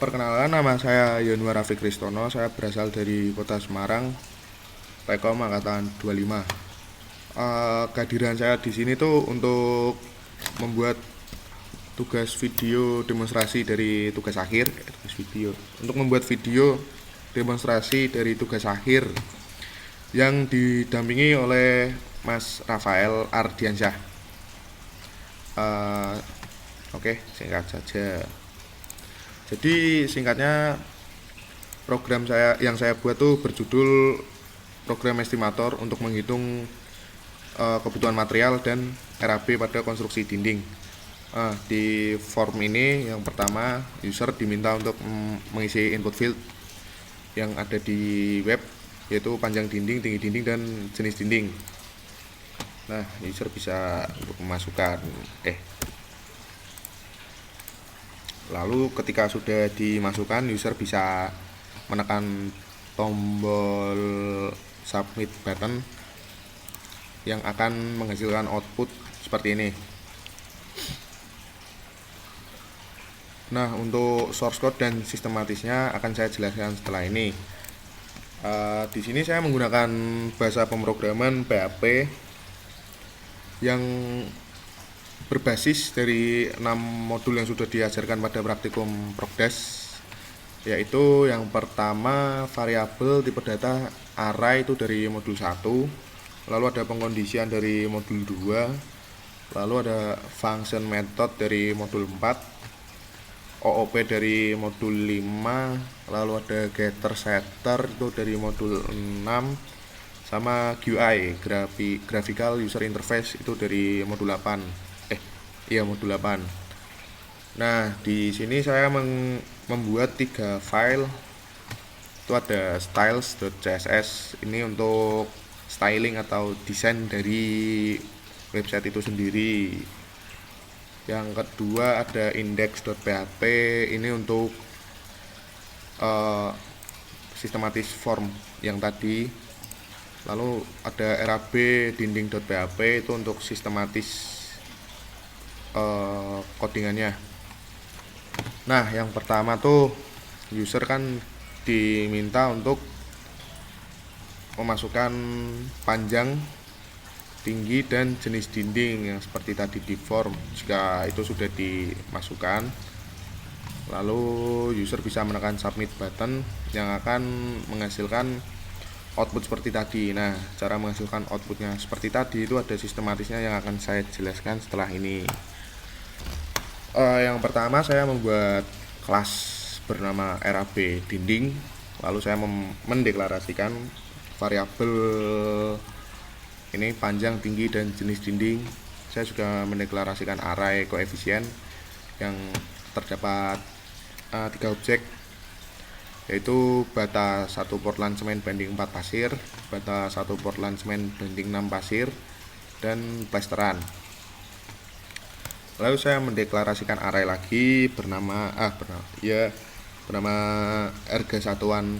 Perkenalkan, nama saya Yonwar Rafiq Kristono. Saya berasal dari kota Semarang, Telkom angkatan 25. Kehadiran saya di sini tuh untuk membuat tugas video demonstrasi dari tugas akhir, tugas video. Untuk membuat video demonstrasi dari tugas akhir yang didampingi oleh Mas Rafael Ardiansyah. Oke, singkat saja. Jadi singkatnya, program yang saya buat tuh berjudul program estimator untuk menghitung kebutuhan material dan RAB pada konstruksi dinding. Di form ini yang pertama, user diminta untuk mengisi input field yang ada di web, yaitu panjang dinding, tinggi dinding, dan jenis dinding. Nah, user bisa memasukkan lalu ketika sudah dimasukkan, user bisa menekan tombol submit button yang akan menghasilkan output seperti ini. Nah, untuk source code dan sistematisnya akan saya jelaskan setelah ini. Di sini saya menggunakan bahasa pemrograman PHP yang berbasis dari 6 modul yang sudah diajarkan pada praktikum Prokdes, yaitu yang pertama variabel tipe data array itu dari modul 1, lalu ada pengkondisian dari modul 2, lalu ada function method dari modul 4, OOP dari modul 5, lalu ada getter setter itu dari modul 6, sama GUI graphical user interface itu dari modul 8. Modul 8. Nah, di sini saya membuat 3 file. Itu ada styles.css, ini untuk styling atau desain dari website itu sendiri. Yang kedua ada index.php, ini untuk sistematis form yang tadi. Lalu ada RAB dinding.php, itu untuk sistematis codingannya. Nah, yang pertama tuh user kan diminta untuk memasukkan panjang, tinggi, dan jenis dinding yang seperti tadi di form. Jika itu sudah dimasukkan, lalu user bisa menekan submit button yang akan menghasilkan output seperti tadi. Nah, cara menghasilkan outputnya seperti tadi itu ada sistematisnya yang akan saya jelaskan setelah ini. Yang pertama, saya membuat kelas bernama RAB dinding, lalu saya mendeklarasikan variabel ini panjang, tinggi, dan jenis dinding. Saya juga mendeklarasikan array koefisien yang terdapat 3 objek, yaitu bata 1 Portland semen banding 4 pasir, bata 1 Portland semen banding 6 pasir, dan plesteran. Lalu saya mendeklarasikan array lagi bernama harga satuan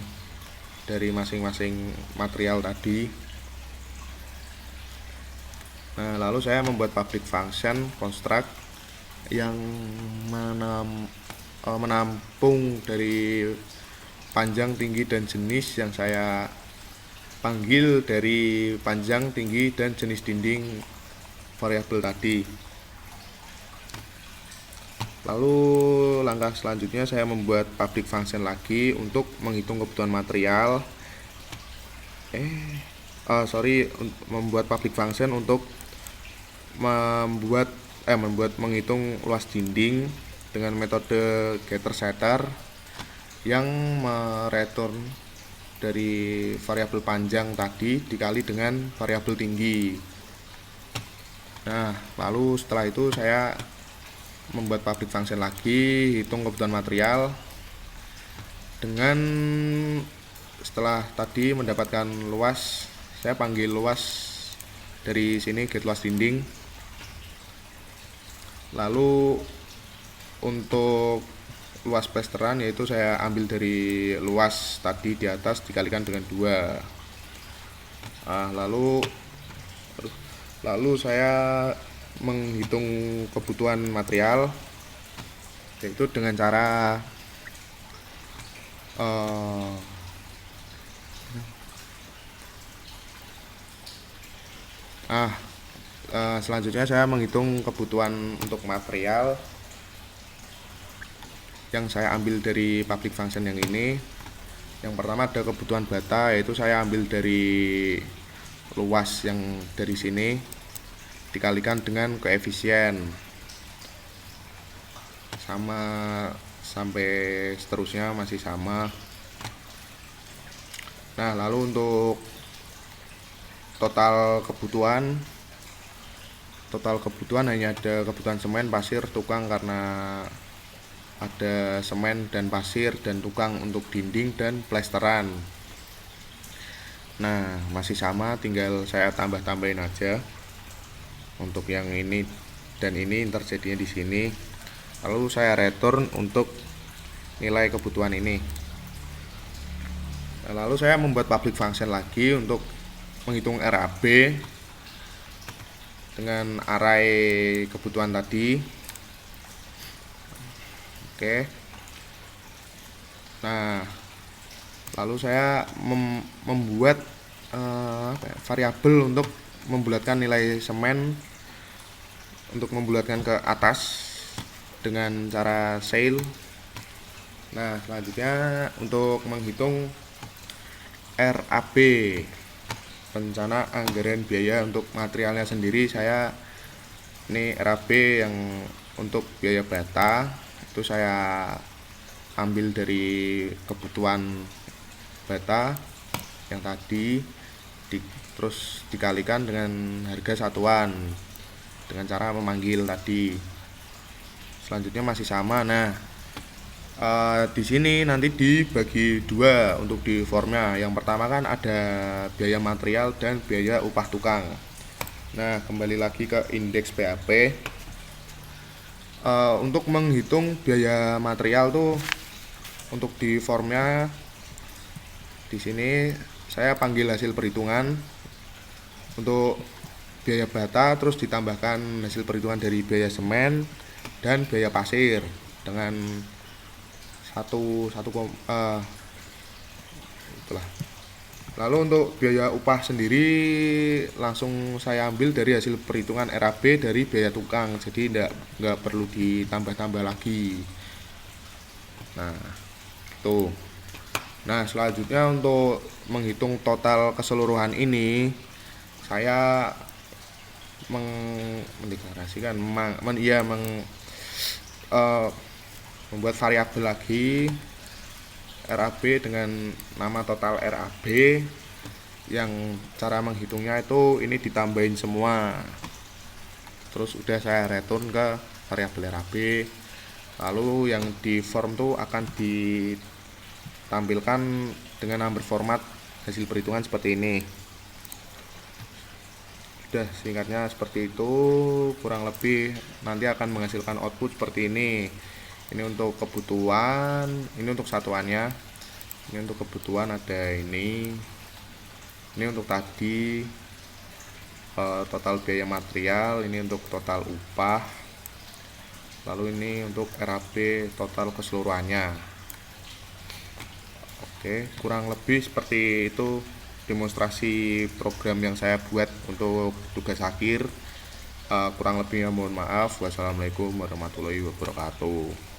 dari masing-masing material tadi. Nah, lalu saya membuat public function construct yang menampung dari panjang, tinggi, dan jenis yang saya panggil dari panjang, tinggi, dan jenis dinding variabel tadi. Lalu langkah selanjutnya saya membuat public function lagi untuk menghitung kebutuhan material. Membuat public function untuk menghitung luas dinding dengan metode getter setter yang mereturn dari variabel panjang tadi dikali dengan variabel tinggi. Nah, lalu setelah itu saya membuat public function lagi, hitung kebutuhan material dengan setelah tadi mendapatkan luas, saya panggil luas dari sini get luas dinding. Lalu untuk luas plesteran, yaitu saya ambil dari luas tadi di atas dikalikan dengan 2. Lalu saya menghitung kebutuhan material, yaitu dengan cara eh, ah selanjutnya saya menghitung kebutuhan untuk material yang saya ambil dari public function yang ini. Yang pertama ada kebutuhan bata, yaitu saya ambil dari luas yang dari sini dikalikan dengan koefisien sama sampai seterusnya masih sama. Nah, lalu untuk total kebutuhan hanya ada kebutuhan semen, pasir, tukang, karena ada semen dan pasir dan tukang untuk dinding dan plesteran. Nah, masih sama, tinggal saya tambah-tambahin aja untuk yang ini dan ini terjadinya di sini. Lalu saya return untuk nilai kebutuhan ini. Nah, lalu saya membuat public function lagi untuk menghitung RAB dengan array kebutuhan tadi. Oke. Nah, lalu saya membuat variabel untuk membulatkan nilai semen, untuk membulatkan ke atas dengan cara cell. Nah, selanjutnya untuk menghitung RAB, rencana anggaran biaya untuk materialnya sendiri, saya ini RAB yang untuk biaya bata itu saya ambil dari kebutuhan bata yang tadi terus dikalikan dengan harga satuan dengan cara memanggil tadi. Selanjutnya masih sama. Nah, di sini nanti dibagi dua untuk di formnya. Yang pertama kan ada biaya material dan biaya upah tukang. Nah, kembali lagi ke indeks PAP. Untuk menghitung biaya material tuh untuk di formnya di sini saya panggil hasil perhitungan untuk biaya bata, terus ditambahkan hasil perhitungan dari biaya semen dan biaya pasir dengan itulah. Lalu untuk biaya upah sendiri langsung saya ambil dari hasil perhitungan RAB dari biaya tukang, jadi nggak perlu ditambah-tambah lagi. Nah, tuh. Nah, selanjutnya untuk menghitung total keseluruhan ini saya mendeklarasikan membuat variabel lagi RAB dengan nama total RAB, yang cara menghitungnya itu ini ditambahin semua. Terus udah saya return ke variabel RAB. Lalu yang di form tuh akan ditampilkan dengan number format hasil perhitungan seperti ini. Udah, singkatnya seperti itu, kurang lebih nanti akan menghasilkan output seperti ini. Ini untuk kebutuhan, ini untuk satuannya, ini untuk kebutuhan ada ini untuk tadi total biaya material, ini untuk total upah, lalu ini untuk RAB total keseluruhannya. Oke, kurang lebih seperti itu demonstrasi program yang saya buat untuk tugas akhir. Kurang lebihnya mohon maaf. Wassalamualaikum warahmatullahi wabarakatuh.